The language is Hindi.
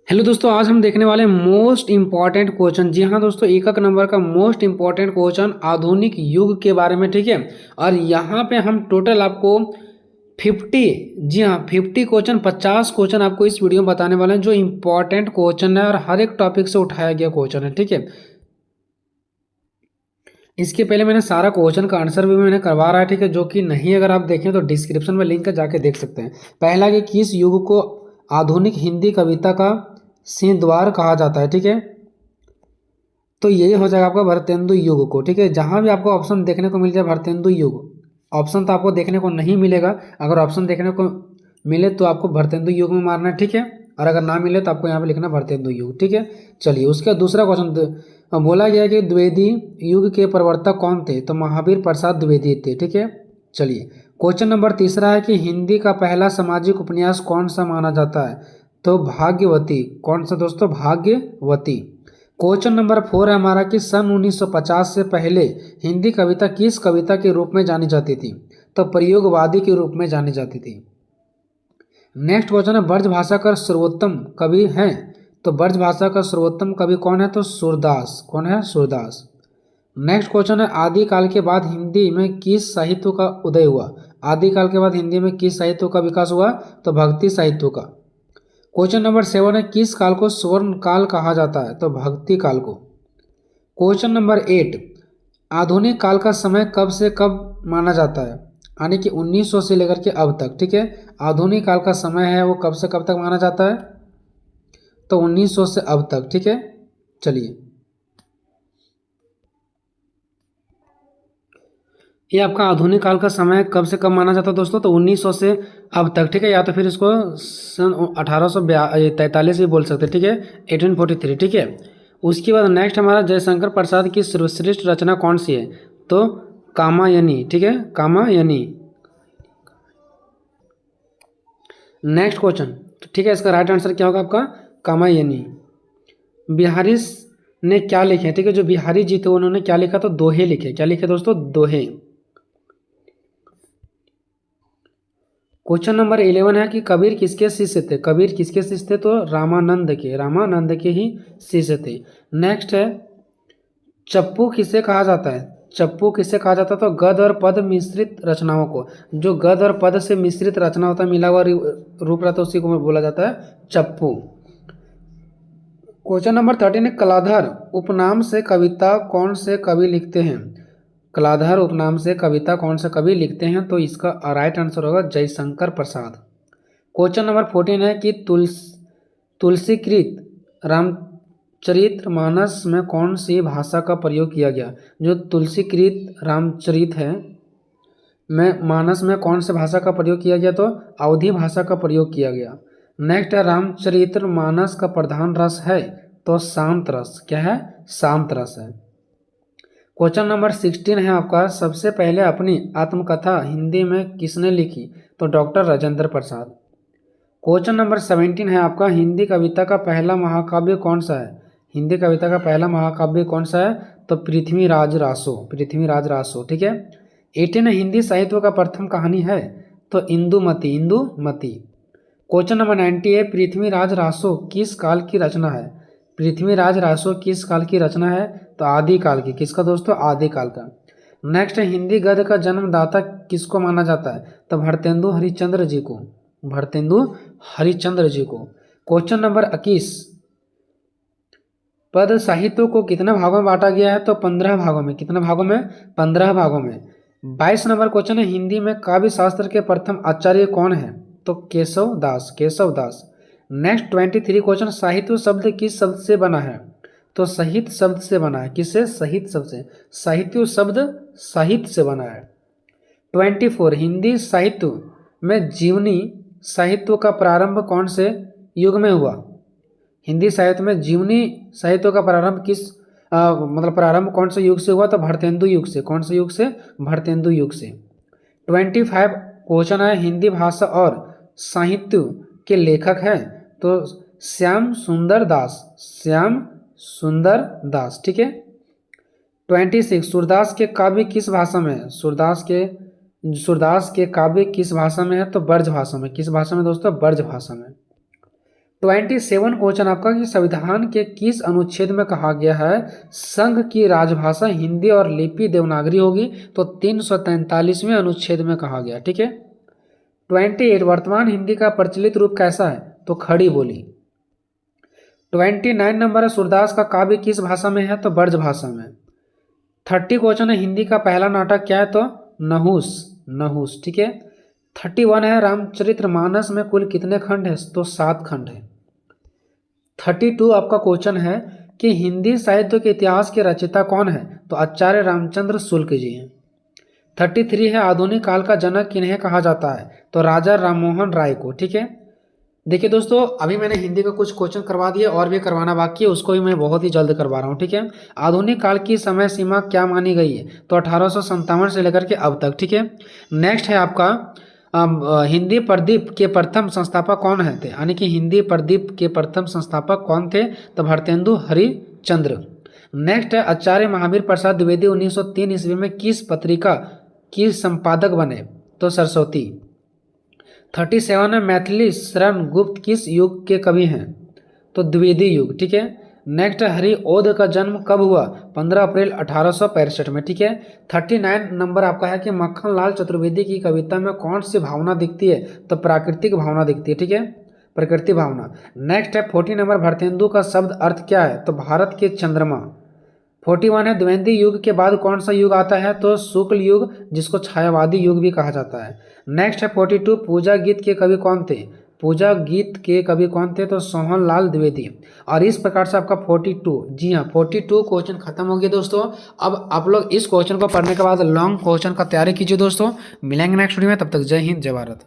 हेलो दोस्तों, आज हम देखने वाले हैं मोस्ट इम्पॉर्टेंट क्वेश्चन। जी हाँ दोस्तों, एक नंबर का मोस्ट इम्पॉर्टेंट क्वेश्चन आधुनिक युग के बारे में। ठीक है, और यहाँ पे हम टोटल आपको 50, जी हाँ 50 क्वेश्चन, 50 क्वेश्चन आपको इस वीडियो में बताने वाले हैं जो इम्पोर्टेंट क्वेश्चन है और हर एक टॉपिक से उठाया गया क्वेश्चन है। ठीक है, इसके पहले मैंने सारा क्वेश्चन का आंसर भी मैंने करवा रहा है। ठीक है, जो कि नहीं अगर आप देखें तो डिस्क्रिप्शन में लिंक है, जाके देख सकते हैं। पहला कि किस युग को आधुनिक हिंदी कविता का सिंह द्वार कहा जाता है। ठीक है, तो यही हो जाएगा आपका भारतेंदु युग को। ठीक है, जहां भी आपको ऑप्शन देखने को मिल जाए भारतेंदु युग, ऑप्शन तो आपको देखने को नहीं मिलेगा। अगर ऑप्शन देखने को मिले तो आपको भारतेंदु युग में मारना है। ठीक है, और अगर ना मिले तो आपको यहाँ पे लिखना भारतेंदु युग। ठीक है, चलिए उसका दूसरा क्वेश्चन बोला गया कि द्विवेदी युग के प्रवर्तक कौन थे, तो महावीर प्रसाद द्विवेदी थे। ठीक है, चलिए क्वेश्चन नंबर तीसरा है कि हिंदी का पहला सामाजिक उपन्यास कौन सा माना जाता है, तो भाग्यवती। कौन सा दोस्तों? भाग्यवती। क्वेश्चन नंबर 4 है हमारा कि सन 1950 से पहले हिंदी कविता किस कविता के रूप में जानी जाती थी, तो प्रयोगवादी के रूप में जानी जाती थी। नेक्स्ट क्वेश्चन है ब्रज भाषा का सर्वोत्तम कवि है, तो ब्रज भाषा का सर्वोत्तम कवि कौन है, तो सूरदास। कौन है? सूरदास। नेक्स्ट क्वेश्चन है आदिकाल के बाद हिंदी में किस साहित्य का उदय हुआ। आदिकाल के बाद हिंदी में किस साहित्य का विकास हुआ, तो भक्ति साहित्य का। क्वेश्चन नंबर 7 है किस काल को स्वर्ण काल कहा जाता है, तो भक्ति काल को। क्वेश्चन नंबर 8, आधुनिक काल का समय कब से कब माना जाता है, यानी कि 1900 से लेकर के अब तक। ठीक है, आधुनिक काल का समय है वो कब से कब तक माना जाता है, तो 1900 से अब तक। ठीक है, चलिए ये आपका आधुनिक काल का समय कब से कब माना जाता है दोस्तों, तो 1900 से अब तक। ठीक है, या तो फिर इसको सन 1843 भी बोल सकते हैं। ठीक है, 1843। ठीक है, उसके बाद नेक्स्ट हमारा जयशंकर प्रसाद की सर्वश्रेष्ठ रचना कौन सी है, तो कामायनी। ठीक है, कामायनी। नेक्स्ट क्वेश्चन, ठीक है, इसका राइट आंसर क्या होगा आपका? कामायनी। बिहारी ने क्या लिखे? ठीक है, जो बिहारी जी थे उन्होंने क्या लिखा, तो दोहे लिखे। क्या लिखे दोस्तों? दोहे। क्वेश्चन नंबर 11 है कि कबीर किसके शिष्य थे। कबीर किसके शिष्य थे, तो रामानंद के। रामानंद के ही शिष्य थे। नेक्स्ट है चप्पू किसे कहा जाता है। चप्पू किसे कहा जाता है, तो गद्य और पद मिश्रित रचनाओं को। जो गद्य और पद से मिश्रित रचना होता है, मिला हुआ रूप रहता है, उसी को बोला जाता है चप्पू। क्वेश्चन नंबर 13 है कलाधर उपनाम से कविता कौन से कवि लिखते हैं। कलाधर उपनाम से कविता कौन से कवि लिखते हैं, तो इसका राइट आंसर होगा जयशंकर प्रसाद। क्वेश्चन नंबर 14 है कि तुलसीकृत रामचरितमानस में कौन सी भाषा का प्रयोग किया गया। जो तुलसीकृत रामचरित है में मानस में कौन से भाषा का प्रयोग किया गया, तो अवधी भाषा का प्रयोग किया गया। नेक्स्ट है रामचरितमानस का प्रधान रस है, तो शांत रस। क्या है? शांत रस है। क्वेश्चन नंबर 16 है आपका सबसे पहले अपनी आत्मकथा हिंदी में किसने लिखी, तो doctor Rajendra Prasad. Question number 17 है आपका हिंदी कविता का पहला महाकाव्य कौन सा है। हिंदी कविता का पहला महाकाव्य कौन सा है, तो पृथ्वीराज रासो। पृथ्वीराज रासो। ठीक है, 18 हिंदी साहित्य का प्रथम कहानी है, तो इंदुमती। इंदुमती। क्वेश्चन नंबर 90 है पृथ्वीराज रासो किस काल की रचना है। पृथ्वीराज रासो किस काल की रचना है, तो आदिकाल की। किसका दोस्तों? आदिकाल का। नेक्स्ट है हिंदी गद्य का जन्मदाता किसको माना जाता है, तो भारतेंदु हरिश्चंद्र जी को। भारतेंदु हरिश्चंद्र जी को। क्वेश्चन नंबर 21, पद साहित्य को कितने भागों में बांटा गया है, तो 15 भागों में। कितने भागों में? 15 भागों में। 22 नंबर क्वेश्चन है हिंदी में काव्य शास्त्र के प्रथम आचार्य कौन है, तो केशव दास। केशव दास। नेक्स्ट 23 क्वेश्चन साहित्य शब्द किस शब्द से बना है, तो साहित्य शब्द से बना है। किससे? साहित्य शब्द से। साहित्य शब्द साहित्य से बना है। 24 हिंदी साहित्य में जीवनी साहित्य का प्रारंभ कौन से युग में हुआ। हिंदी साहित्य में जीवनी साहित्य का प्रारंभ किस मतलब प्रारंभ कौन से युग से हुआ, तो भारतेंदु युग से। कौन से युग से? भारतेंदु युग से। 25 क्वेश्चन है हिंदी भाषा और साहित्य के लेखक हैं, तो श्याम सुंदर दास। श्याम सुंदर दास। ठीक है। 26 सूरदास के काव्य किस भाषा में है। सूरदास के काव्य किस भाषा में है, तो ब्रज भाषा में। किस भाषा में दोस्तों? ब्रज भाषा में। 27 क्वेश्चन आपका कि संविधान के किस अनुच्छेद में कहा गया है संघ की राजभाषा हिंदी और लिपि देवनागरी होगी, तो 343वें अनुच्छेद में कहा गया। ठीक है। 28 वर्तमान हिंदी का प्रचलित रूप कैसा है, तो खड़ी बोली। 29 नंबर है सूरदास का काव्य किस भाषा में है, तो ब्रज भाषा में। 30 क्वेश्चन है हिंदी का पहला नाटक क्या है, तो नहुस, नहुस। ठीक है। 31 है रामचरितमानस में कुल कितने खंड है, तो 7 खंड है। 32 आपका क्वेश्चन है कि हिंदी साहित्य के इतिहास के रचयिता कौन है, तो आचार्य रामचंद्र शुक्ल जी हैं। 33 है आधुनिक काल का जनक किन्हें कहा जाता है, तो राजा राममोहन राय को। ठीक है। देखिए दोस्तों, अभी मैंने हिंदी का कुछ क्वेश्चन करवा दिए और भी करवाना बाकी है, उसको भी मैं बहुत ही जल्द करवा रहा हूँ। ठीक है। आधुनिक काल की समय सीमा क्या मानी गई है, तो 1857 से लेकर के अब तक। ठीक है। नेक्स्ट है आपका हिंदी प्रदीप के प्रथम संस्थापक कौन है थे, यानी कि हिंदी प्रदीप के प्रथम संस्थापक कौन थे, तो भारतेंदु हरिश्चंद्र। नेक्स्ट है आचार्य महावीर प्रसाद द्विवेदी 1903 ईस्वी में किस पत्रिका की संपादक बने, तो सरस्वती। 37 है मैथिली शरण गुप्त किस युग के कवि हैं, तो द्विवेदी युग। ठीक है। नेक्स्ट है हरिओध का जन्म कब हुआ, 15 अप्रैल 1865 में। ठीक है। 39 नंबर आपका है कि मक्खन लाल चतुर्वेदी की कविता में कौन सी भावना दिखती है, तो प्राकृतिक भावना दिखती है। ठीक है। प्रकृति भावना। नेक्स्ट है 40 नंबर भारतेंदु का शब्द अर्थ क्या है, तो भारत के चंद्रमा। 41 है द्विवेदी युग के बाद कौन सा युग आता है, तो शुक्ल युग, जिसको छायावादी युग भी कहा जाता है। नेक्स्ट है 42 पूजा गीत के कवि कौन थे, पूजा गीत के कवि कौन थे, तो सोहन लाल द्विवेदी। और इस प्रकार से आपका 42, जी हाँ 42 क्वेश्चन खत्म हो गए दोस्तों। अब आप लोग इस क्वेश्चन को पढ़ने के बाद लॉन्ग क्वेश्चन का तैयारी कीजिए दोस्तों। मिलेंगे नेक्स्ट वीडियो में, तब तक जय हिंद जय भारत।